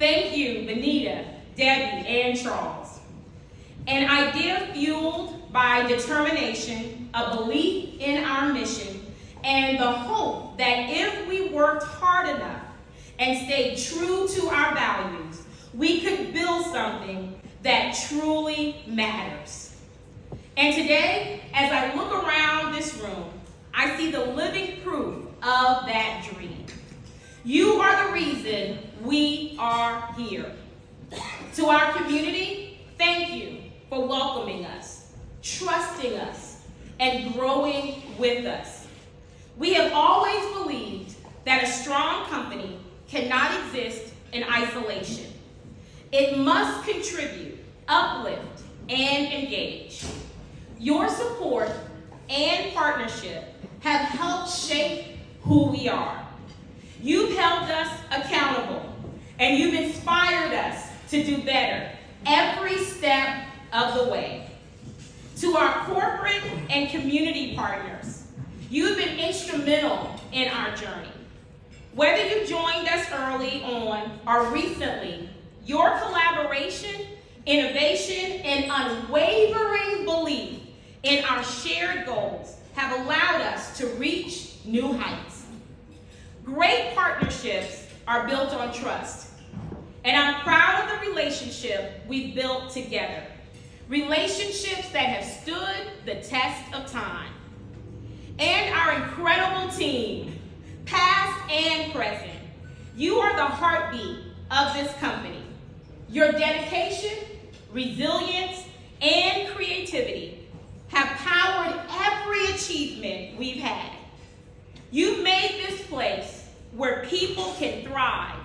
Thank you, Benita, Debbie, and Charles. An idea fueled by determination, a belief in our mission, and the hope that if we worked hard enough and stayed true to our values, we could build something that truly matters. And today, as I look around this room, I see the living proof of that dream. You are the reason we are here. To our community, thank you for welcoming us, trusting us, and growing with us. We have always believed that a strong company cannot exist in isolation. It must contribute, uplift, and engage. Your support and partnership have helped shape who we are. You've held us accountable, and you've inspired us to do better every step of the way. To our corporate and community partners, you've been instrumental in our journey. Whether you joined us early on or recently, your collaboration, innovation, and unwavering belief in our shared goals have allowed us to reach new heights. Great partnerships are built on trust, and I'm proud of the relationship we've built together. Relationships that have stood the test of time. And our incredible team, past and present. You are the heartbeat of this company. Your dedication, resilience, and creativity have powered every achievement we've had. You've made this place where people can thrive,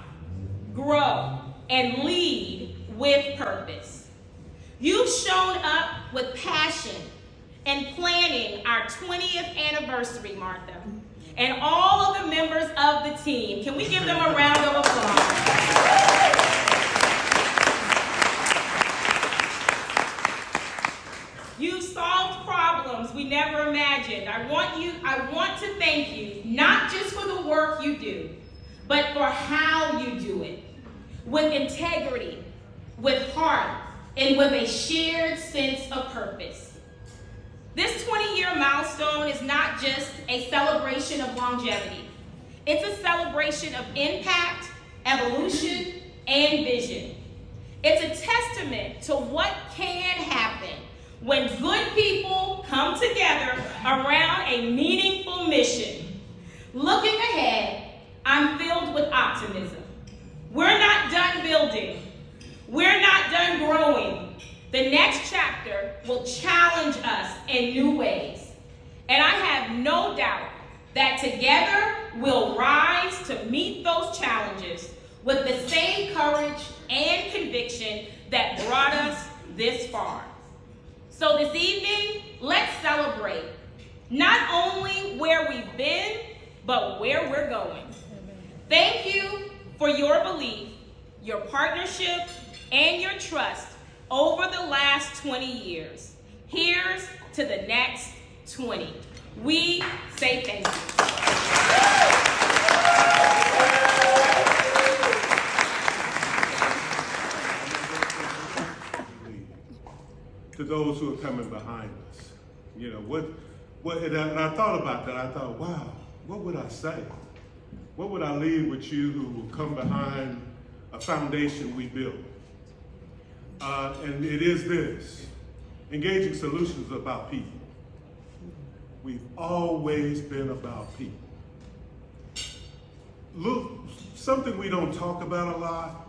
grow, and lead with purpose. You've shown up with passion in planning our 20th anniversary, Martha, and all of the members of the team. Can we give them a round of applause? You solved problems we never imagined. I want to thank you, not just for the work you do, but for how you do it. With integrity, with heart, and with a shared sense of purpose. This 20-year milestone is not just a celebration of longevity. It's a celebration of impact, evolution, and vision. It's a testament to what can happen when good people come together around a meaningful mission. Looking ahead, I'm filled with optimism. We're not done building. We're not done growing. The next chapter will challenge us in new ways. And I have no doubt that together we'll rise to meet those challenges with the same courage and conviction that brought us this far. So this evening, let's celebrate not only where we've been, but where we're going. Thank you for your belief, your partnership, and your trust over the last 20 years. Here's to the next 20. We say thank you. To those who are coming behind us, you know, and I thought about that. I thought, wow, what would I say? What would I leave with you who will come behind a foundation we built? And it is this: engaging solutions about people. We've always been about people. Look, something we don't talk about a lot.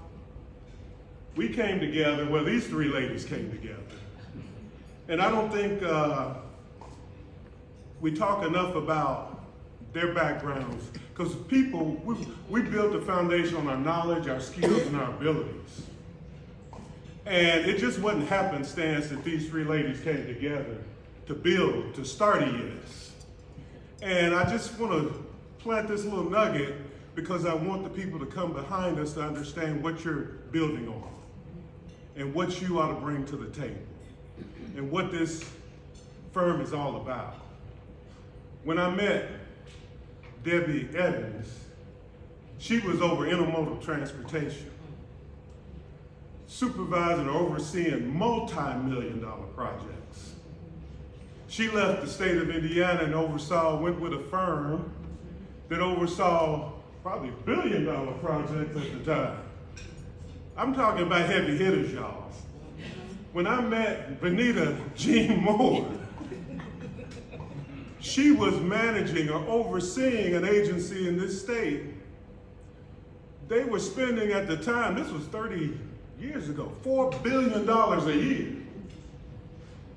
We came together, well, these three ladies came together. And I don't think we talk enough about their backgrounds, because people, we built a foundation on our knowledge, our skills, and our abilities. And it just wasn't happenstance that these three ladies came together to build, to start ES. And I just want to plant this little nugget because I want the people to come behind us to understand what you're building on and what you ought to bring to the table and what this firm is all about. When I met Debbie Evans, she was over intermodal transportation. supervising or overseeing multi-million-dollar projects. She left the state of Indiana and went with a firm that oversaw probably billion-dollar projects at the time. I'm talking about heavy hitters, y'all. When I met Benita Jean Moore, she was managing or overseeing an agency in this state. They were spending at the time, this was 30 years ago, $4 billion a year.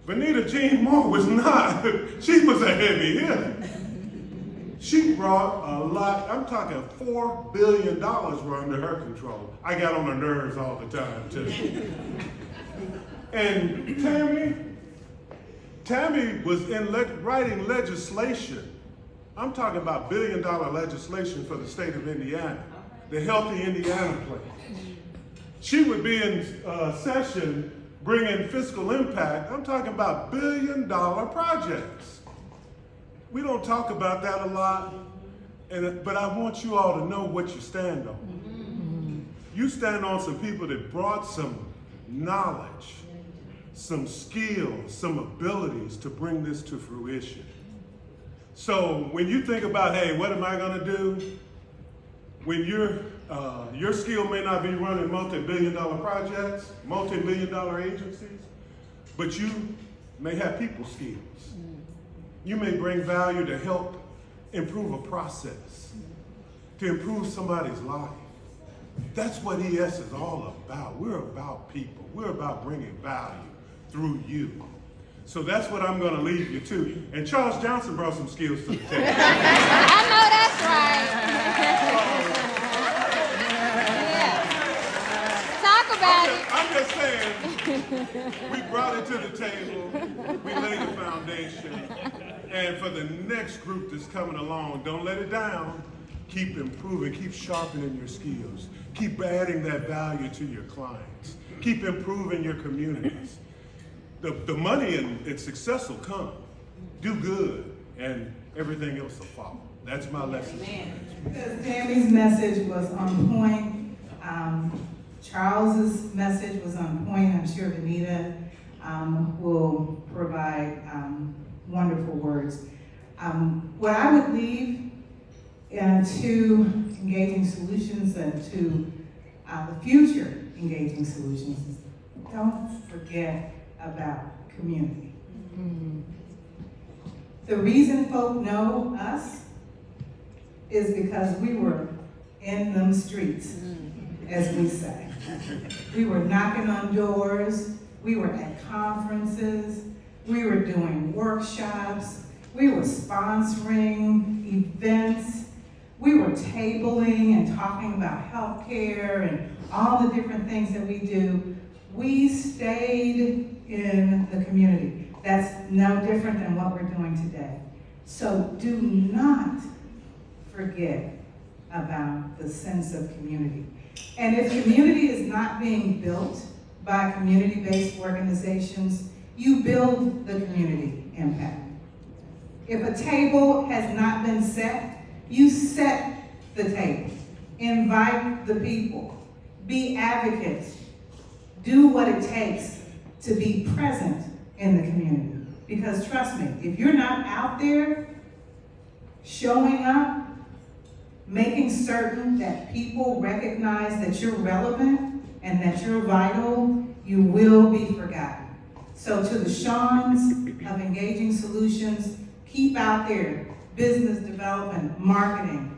Benita Jean Moore was not, she was a heavy hitter. She brought a lot, I'm talking $4 billion were under her control. I got on her nerves all the time too. And Tammy was writing legislation. I'm talking about billion-dollar legislation for the state of Indiana, the Healthy Indiana Plan. She would be in session bringing fiscal impact. I'm talking about billion-dollar projects. We don't talk about that a lot, but I want you all to know what you stand on. You stand on some people that brought some knowledge, some skills, some abilities to bring this to fruition. So when you think about, hey, what am I gonna do? When your skill may not be running multi-billion-dollar projects, multi-million-dollar agencies, but you may have people skills. You may bring value to help improve a process, to improve somebody's life. That's what ES is all about. We're about people. We're about bringing value through you. So that's what I'm going to leave you to. And Charles Johnson brought some skills to the table. I know that's right. Yeah. Talk about it. I'm just saying, we brought it to the table. We laid the foundation. And for the next group that's coming along, don't let it down. Keep improving, keep sharpening your skills. Keep adding that value to your clients. Keep improving your communities. The money and success will come. Do good, and everything else will follow. That's my lesson. Because Tammy's message was on point. Charles's message was on point. I'm sure Benita will provide wonderful words. What I would leave to engaging solutions and to the future engaging solutions is don't forget about community. The reason folk know us is because we were in them streets, as we say. We were knocking on doors, we were at conferences, we were doing workshops, we were sponsoring events, we were tabling and talking about healthcare and all the different things that we do. We stayed in the community. That's no different than what we're doing today. So do not forget about the sense of community. And if community is not being built by community-based organizations, you build the community impact. If a table has not been set, you set the table. Invite the people. Be advocates. Do what it takes to be present in the community. Because trust me, if you're not out there showing up, making certain that people recognize that you're relevant and that you're vital, you will be forgotten. So to the Shawns of Engaging Solutions, keep out there, business development, marketing.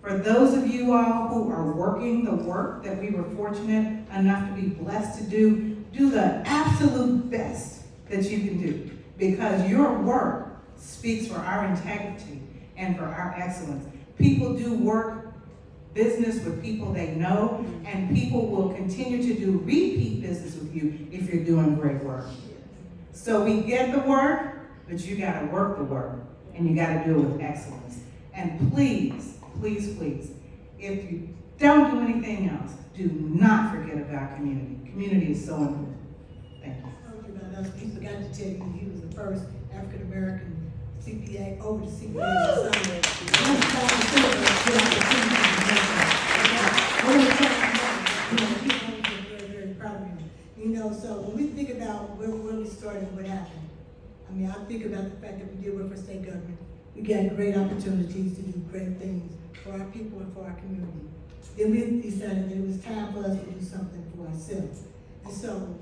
For those of you all who are working the work that we were fortunate enough to be blessed to do the absolute best that you can do, because your work speaks for our integrity and for our excellence. People do work business with people they know, and people will continue to do repeat business with you if you're doing great work. So we get the work, but you gotta work the work, and you gotta do it with excellence. And please, please, please, if you don't do anything else, do not forget about community. Community is so important. Thank you. He forgot to tell you he was the first African American CPA over the CPA society. Very, very proud of him. where we started and what happened. I mean, I think about the fact that we did work for state government. We got great opportunities to do great things for our people and for our community. Then we decided that it was time for us to do something for ourselves. And so,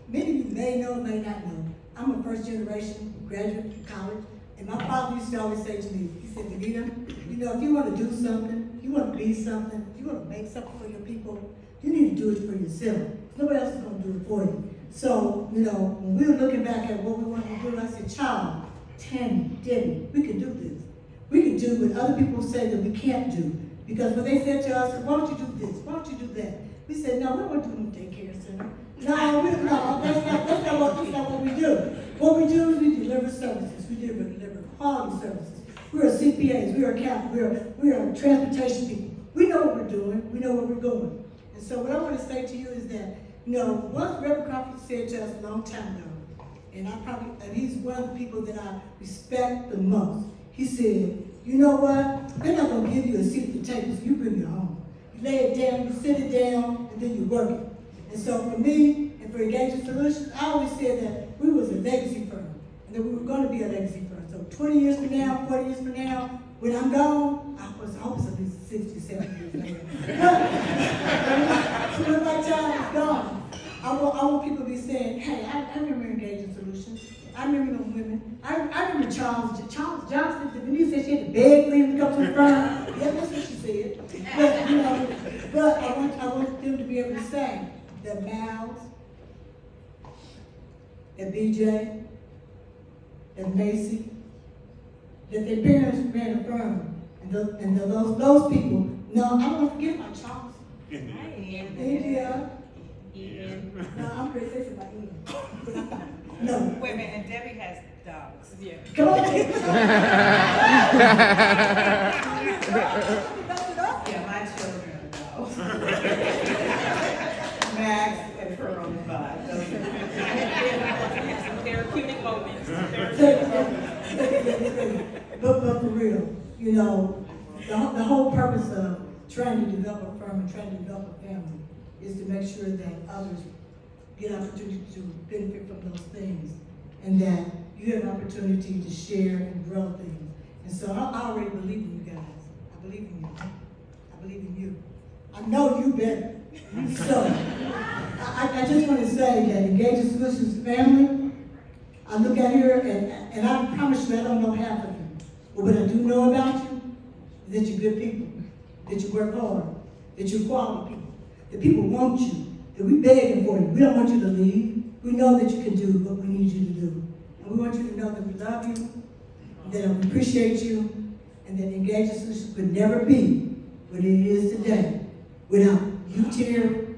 many of you may know, may not know, I'm a first generation graduate from college, and my father used to always say to me, he said, Benita, you know, if you want to do something, you want to be something, you want to make something for your people, you need to do it for yourself. Nobody else is going to do it for you. So, you know, when we were looking back at what we wanted to do, I said, child, Tammy, Debbie, we can do this. We can do what other people say that we can't do. Because when they said to us, why don't you do this? Why don't you do that? We said, no, we don't want to do no daycare center. No, that's not what we do. What we do is we deliver services. We deliver quality services. We are CPAs, we are accountants, we are transportation people. We know what we're doing, we know where we're going. And so what I want to say to you is that, you know, once Reverend Crawford said to us a long time ago, and he's one of the people that I respect the most. He said, you know what? They're not going to give you a seat at the table, so you bring your own. You lay it down, you sit it down, and then you work it. And so for me, and for Engaging Solutions, I always said that we was a legacy firm, and that we were going to be a legacy firm. So 20 years from now, 40 years from now, when I'm gone, I hope it's at least 60, 70 years later. So when my time is gone, I want people to be saying, hey, I remember Engaging Solutions. I remember them women. I remember Charles Johnson. When you said she had to beg for him to come to the firm, yeah, that's what she said. But, you know, but I want them to be able to say that Miles, that BJ, that Macy, that their parents ran a firm. And those people, no, I don't want to forget about Charles. India. No, I'm pretty safe about India. No. Wait a minute, and Debbie has dogs. Yeah. Come on. Yeah, my children know. Max and her on the vibe. Some therapeutic moments. But for real, you know, the whole purpose of trying to develop a firm and trying to develop a family is to make sure that others get opportunity to benefit from those things, and that you have an opportunity to share and grow things. And so I already believe in you guys. I believe in you. I believe in you. I know you better. So I just want to say that Engaging Solutions family, I look at here and I promise you I don't know half of you. But what I do know about you is that you're good people, that you work hard, that you're quality people, that people want you, that we're begging for you. We don't want you to leave. We know that you can do what we need you to do. And we want you to know that we love you, that we appreciate you, and that Engaging Solutions could never be what it is today without you, Terry,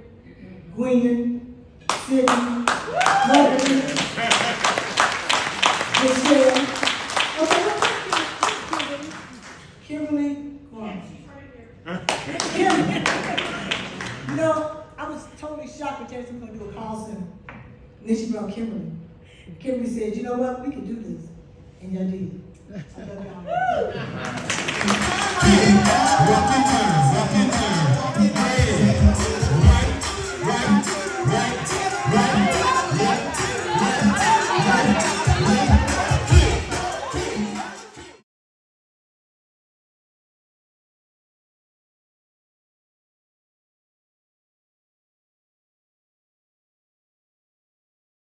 Gwen, Sydney, Margaret, Michelle, Kimberly, Kimberly. You know, I was totally shocked when Terry said we're going to do a call center. And then she brought Kimberly. Kimberly said, you know what, we can do this. And y'all did. I love y'all.